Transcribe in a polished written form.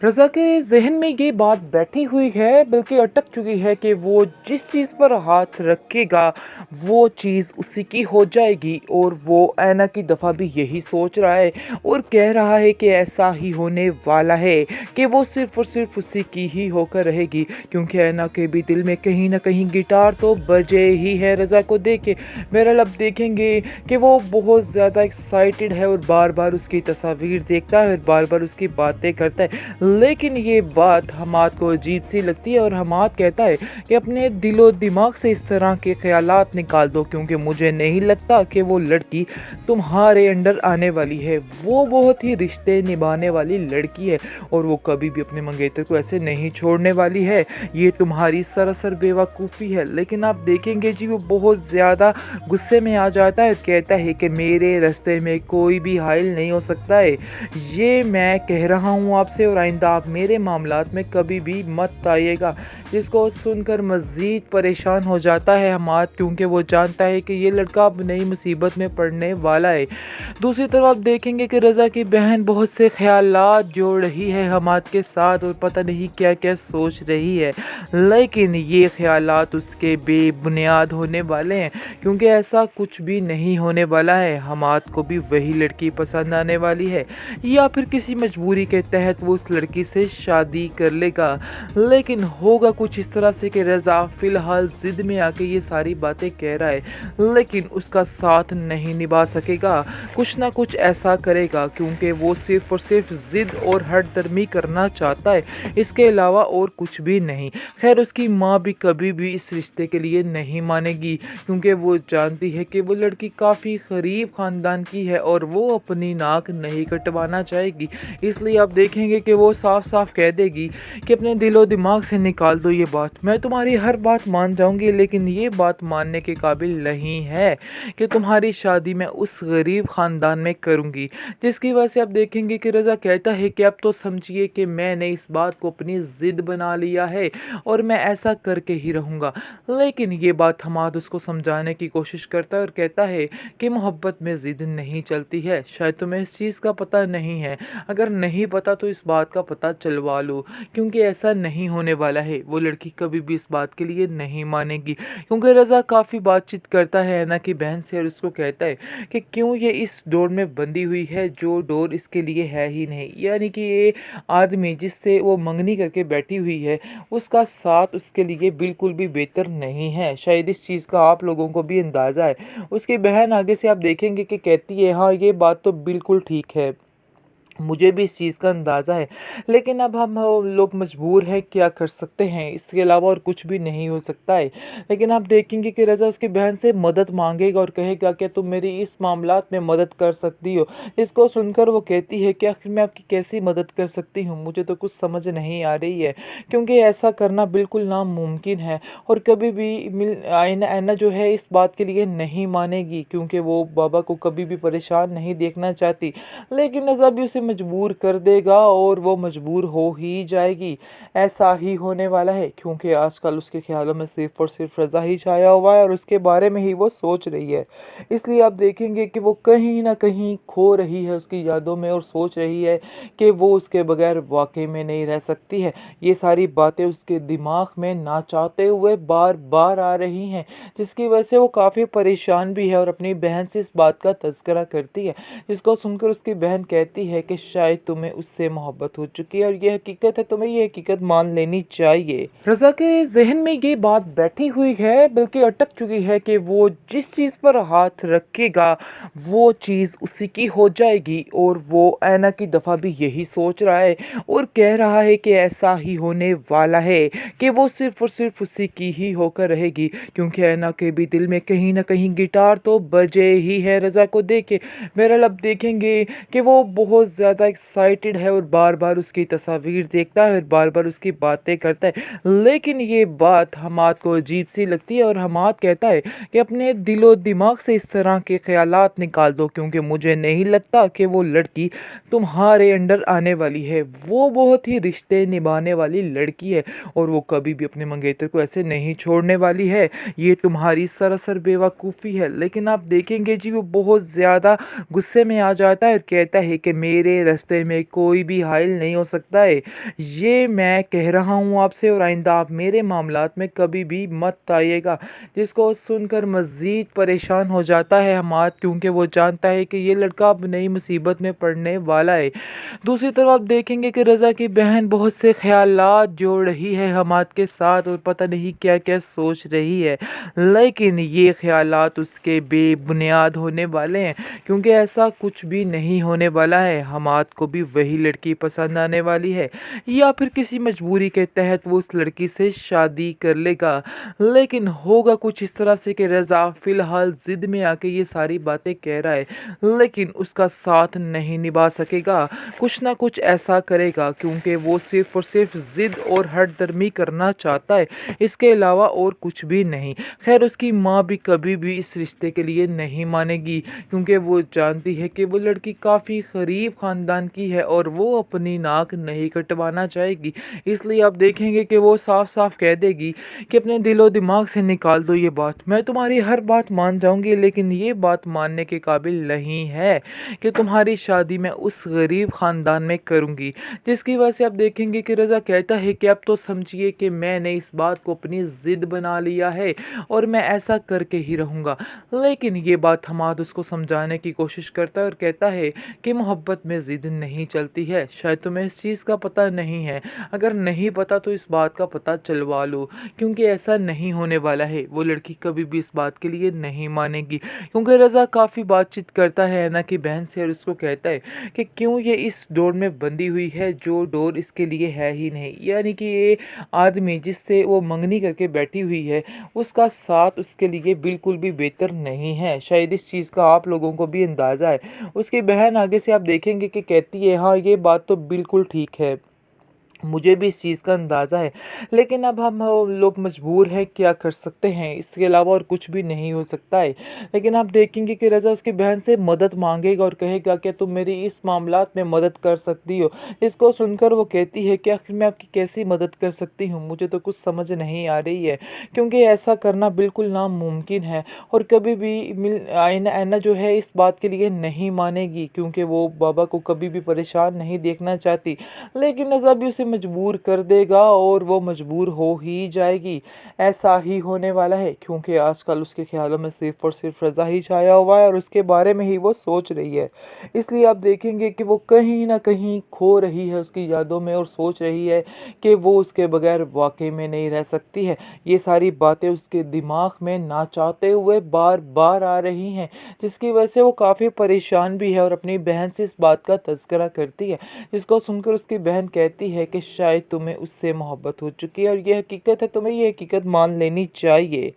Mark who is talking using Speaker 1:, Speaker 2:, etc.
Speaker 1: रज़ा के ज़हन में ये बात बैठी हुई है, बल्कि अटक चुकी है कि वो जिस चीज़ पर हाथ रखेगा, वो चीज़ उसी की हो जाएगी। और वो ऐना की दफ़ा भी यही सोच रहा है और कह रहा है कि ऐसा ही होने वाला है कि वो सिर्फ़ और सिर्फ़ उसी की ही होकर रहेगी। क्योंकि ऐना के भी दिल में कहीं न कहीं गिटार तो बजे ही है रज़ा को देख के। बहरहाल अब देखेंगे कि वो बहुत ज़्यादा एक्साइटेड है और बार-बार उसकी तस्वीर देखता है और बार-बार उसकी बातें करता है। लेकिन ये बात हमाद को अजीब सी लगती है और हमाद कहता है कि अपने दिलो दिमाग से इस तरह के ख्यालात निकाल दो, क्योंकि मुझे नहीं लगता कि वो लड़की तुम्हारे अंडर आने वाली है। वो बहुत ही रिश्ते निभाने वाली लड़की है और वो कभी भी अपने मंगेतर को ऐसे नहीं छोड़ने वाली है। ये तुम्हारी सरासर बेवकूफ़ी है। लेकिन आप देखेंगे जी, वो बहुत ज़्यादा गुस्से में आ जाता है, कहता है कि मेरे रास्ते में कोई भी हाइल नहीं हो सकता है। ये मैं कह रहा हूँ आपसे और आइंदा आप मेरे मामलात में कभी भी मत आइएगा। जिसको सुनकर मज़ीद परेशान हो जाता है हमाद, क्योंकि वो जानता है कि ये लड़का अब नई मुसीबत में पड़ने वाला है। दूसरी तरफ आप देखेंगे कि रज़ा की बहन बहुत से ख़यालात जोड़ रही है हमाद के साथ और पता नहीं क्या क्या सोच रही है। लेकिन ये ख़यालात उसके बेबुनियाद होने वाले हैं, क्योंकि ऐसा कुछ भी नहीं होने वाला है। हमाद को भी वही लड़की पसंद आने वाली है, या फिर किसी मजबूरी के तहत वो उस लड़की से शादी कर लेगा। लेकिन होगा कुछ इस तरह से कि रज़ा फ़िलहाल ज़िद में आके ये सारी बातें कह रहा है, लेकिन उसका साथ नहीं निभा सकेगा। कुछ ना कुछ ऐसा करेगा, क्योंकि वो सिर्फ़ और सिर्फ ज़िद और हठधर्मी करना चाहता है, इसके अलावा और कुछ भी नहीं। खैर, उसकी माँ भी कभी भी इस रिश्ते के लिए नहीं मानेगी, क्योंकि वो जानती है कि वो लड़की काफ़ी गरीब ख़ानदान की है और वो अपनी नाक नहीं कटवाना चाहेगी। इसलिए आप देखेंगे कि वो साफ साफ कह देगी कि अपने दिलो दिमाग से निकाल दो ये बात। मैं तुम्हारी हर बात मान जाऊंगी, लेकिन ये बात मानने के काबिल नहीं है कि तुम्हारी शादी मैं उस गरीब ख़ानदान में करूंगी। जिसकी वजह से आप देखेंगे कि रज़ा कहता है कि अब तो समझिए कि मैंने इस बात को अपनी ज़िद बना लिया है और मैं ऐसा करके ही रहूँगा। लेकिन ये बात हमाद उसको समझाने की कोशिश करता है और कहता है कि मोहब्बत में ज़िद नहीं चलती है। शायद तुम्हें इस चीज़ का पता नहीं है, अगर नहीं पता तो इस बात का पता चलवा लो, क्योंकि ऐसा नहीं होने वाला है। वो लड़की कभी भी इस बात के लिए नहीं मानेगी, क्योंकि रज़ा काफ़ी बातचीत करता है ऐना की बहन से और उसको कहता है कि क्यों ये इस डोर में बंधी हुई है जो डोर इसके लिए है ही नहीं। यानी कि ये आदमी जिससे वो मंगनी करके बैठी हुई है, उसका साथ उसके लिए बिल्कुल भी बेहतर नहीं है। शायद इस चीज़ का आप लोगों को भी अंदाज़ा है। उसकी बहन आगे से आप देखेंगे कि कहती है, हाँ ये बात तो बिल्कुल ठीक है, मुझे भी इस चीज़ का अंदाज़ा है, लेकिन अब हम लोग मजबूर हैं, क्या कर सकते हैं, इसके अलावा और कुछ भी नहीं हो सकता है। लेकिन आप देखेंगे कि रज़ा उसकी बहन से मदद मांगेगा और कहेगा कि तुम मेरी इस मामलात में मदद कर सकती हो। इसको सुनकर वो कहती है कि आखिर मैं आपकी कैसी मदद कर सकती हूँ, मुझे तो कुछ समझ नहीं आ रही है, क्योंकि ऐसा करना बिल्कुल नामुमकिन है और कभी भी आयना ऐना जो है इस बात के लिए नहीं मानेगी, क्योंकि वो बाबा को कभी भी परेशान नहीं देखना चाहती। लेकिन रज़ा भी उसे मजबूर कर देगा और वो मजबूर हो ही जाएगी। ऐसा ही होने वाला है, क्योंकि आजकल उसके ख्यालों में सिर्फ़ और सिर्फ रज़ा ही छाया हुआ है और उसके बारे में ही वो सोच रही है। इसलिए आप देखेंगे कि वो कहीं न कहीं खो रही है उसकी यादों में और सोच रही है कि वो उसके बगैर वाक़ई में नहीं रह सकती है। ये सारी बातें उसके दिमाग में ना चाहते हुए बार-बार आ रही हैं, जिसकी वजह से वो काफ़ी परेशान भी है और अपनी बहन से इस बात का तज़किरा करती है। जिसको सुनकर उसकी बहन कहती है कि शायद तुम्हें उससे मोहब्बत हो चुकी है और ये हकीकत है, तुम्हें ये हकीकत मान लेनी चाहिए। रज़ा के ज़हन में ये बात बैठी हुई है, बल्कि अटक चुकी है कि वो जिस चीज़ पर हाथ रखेगा, वो चीज़ उसी की हो जाएगी। और वो ऐना की दफ़ा भी यही सोच रहा है और कह रहा है कि ऐसा ही होने वाला है कि वो सिर्फ़ और सिर्फ उसी की ही होकर रहेगी। क्योंकि ऐना के भी दिल में कहीं न कहीं गिटार तो बजे ही है रज़ा को देख के। बहरहाल अब देखेंगे कि वो बहुत ज़्यादा एक्साइटेड है और बार-बार उसकी तस्वीर देखता है और बार-बार उसकी बातें करता है। लेकिन ये बात हमाद को अजीब सी लगती है और हमाद कहता है कि अपने दिलो दिमाग से इस तरह के ख़यालात निकाल दो, क्योंकि मुझे नहीं लगता कि वो लड़की तुम्हारे अंडर आने वाली है। वो बहुत ही रिश्ते निभाने वाली लड़की है और वो कभी भी अपने मंगेतर को ऐसे नहीं छोड़ने वाली है। ये तुम्हारी सरासर बेवकूफ़ी है। लेकिन आप देखेंगे जी, वो बहुत ज़्यादा गुस्से में आ जाता है और कहता है कि मेरे मेरे रास्ते में कोई भी हाइल नहीं हो सकता है। ये मैं कह रहा हूँ आपसे और आइंदा आप मेरे मामलात में कभी भी मत आइएगा। जिसको सुनकर मज़ीद परेशान हो जाता है हमाद, क्योंकि वो जानता है कि ये लड़का अब नई मुसीबत में पड़ने वाला है। दूसरी तरफ आप देखेंगे कि रज़ा की बहन बहुत से ख़यालात जोड़ रही है हमाद के साथ और पता नहीं क्या क्या सोच रही है, लेकिन ये ख़यालात उसके बेबुनियाद होने वाले हैं, क्योंकि ऐसा कुछ भी नहीं होने वाला है। हमाद को भी वही लड़की पसंद आने वाली है या फिर किसी मजबूरी के तहत वो उस लड़की से शादी कर लेगा। लेकिन होगा कुछ इस तरह से कि रज़ा फ़िलहाल ज़िद में आके ये सारी बातें कह रहा है, लेकिन उसका साथ नहीं निभा सकेगा। कुछ ना कुछ ऐसा करेगा, क्योंकि वो सिर्फ़ और सिर्फ ज़िद और हठधर्मी करना चाहता है, इसके अलावा और कुछ भी नहीं। खैर उसकी माँ भी कभी भी इस रिश्ते के लिए नहीं मानेगी, क्योंकि वो जानती है कि वो लड़की काफ़ी गरीब ख़ानदान की है और वो अपनी नाक नहीं कटवाना चाहेगी। इसलिए आप देखेंगे कि वो साफ साफ कह देगी कि अपने दिलो दिमाग से निकाल दो ये बात, मैं तुम्हारी हर बात मान जाऊंगी, लेकिन ये बात मानने के काबिल नहीं है कि तुम्हारी शादी मैं उस गरीब ख़ानदान में करूंगी। जिसकी वजह से आप देखेंगे कि रज़ा कहता है कि अब तो समझिए कि मैंने इस बात को अपनी ज़िद बना लिया है और मैं ऐसा करके ही रहूँगा। लेकिन ये बात हमाद उसको समझाने की कोशिश करता है और कहता है कि मोहब्बत में ज़िद नहीं चलती है। शायद तुम्हें इस चीज़ का पता नहीं है, अगर नहीं पता तो इस बात का पता चलवा लो, क्योंकि ऐसा नहीं होने वाला है। वो लड़की कभी भी इस बात के लिए नहीं मानेगी, क्योंकि रज़ा काफ़ी बातचीत करता है ऐना की बहन से और उसको कहता है कि क्यों ये इस डोर में बंधी हुई है जो डोर इसके लिए है ही नहीं। यानी कि ये आदमी जिससे वो मंगनी करके बैठी हुई है, उसका साथ उसके लिए बिल्कुल भी बेहतर नहीं है। शायद इस चीज़ का आप लोगों को भी अंदाज़ा है। उसकी बहन आगे से आप देखेंगे कि कहती है हाँ ये बात तो बिल्कुल ठीक है, मुझे भी इस चीज़ का अंदाज़ा है, लेकिन अब हम लोग मजबूर हैं, क्या कर सकते हैं, इसके अलावा और कुछ भी नहीं हो सकता है। लेकिन आप देखेंगे कि रज़ा उसकी बहन से मदद मांगेगा और कहेगा कि तुम मेरी इस मामलात में मदद कर सकती हो। इसको सुनकर वो कहती है कि आखिर मैं आपकी कैसी मदद कर सकती हूँ, मुझे तो कुछ समझ नहीं आ रही है, क्योंकि ऐसा करना बिल्कुल नामुमकिन है और कभी भी ऐना जो है इस बात के लिए नहीं मानेगी, क्योंकि वो बाबा को कभी भी परेशान नहीं देखना चाहती। लेकिन रज़ा भी उसे मजबूर कर देगा और वो मजबूर हो ही जाएगी। ऐसा ही होने वाला है, क्योंकि आजकल उसके ख्यालों में सिर्फ और सिर्फ रज़ा ही छाया हुआ है और उसके बारे में ही वो सोच रही है। इसलिए आप देखेंगे कि वो कहीं ना कहीं खो रही है उसकी यादों में और सोच रही है कि वो उसके बगैर वाकई में नहीं रह सकती है। ये सारी बातें उसके दिमाग में ना चाहते हुए बार बार आ रही हैं, जिसकी वजह से वो काफ़ी परेशान भी है और अपनी बहन से इस बात का तज़किरा करती है, जिसको सुनकर उसकी बहन कहती है कि शायद तुम्हें उससे मोहब्बत हो चुकी है और ये हकीकत है, तुम्हें ये हकीकत मान लेनी चाहिए।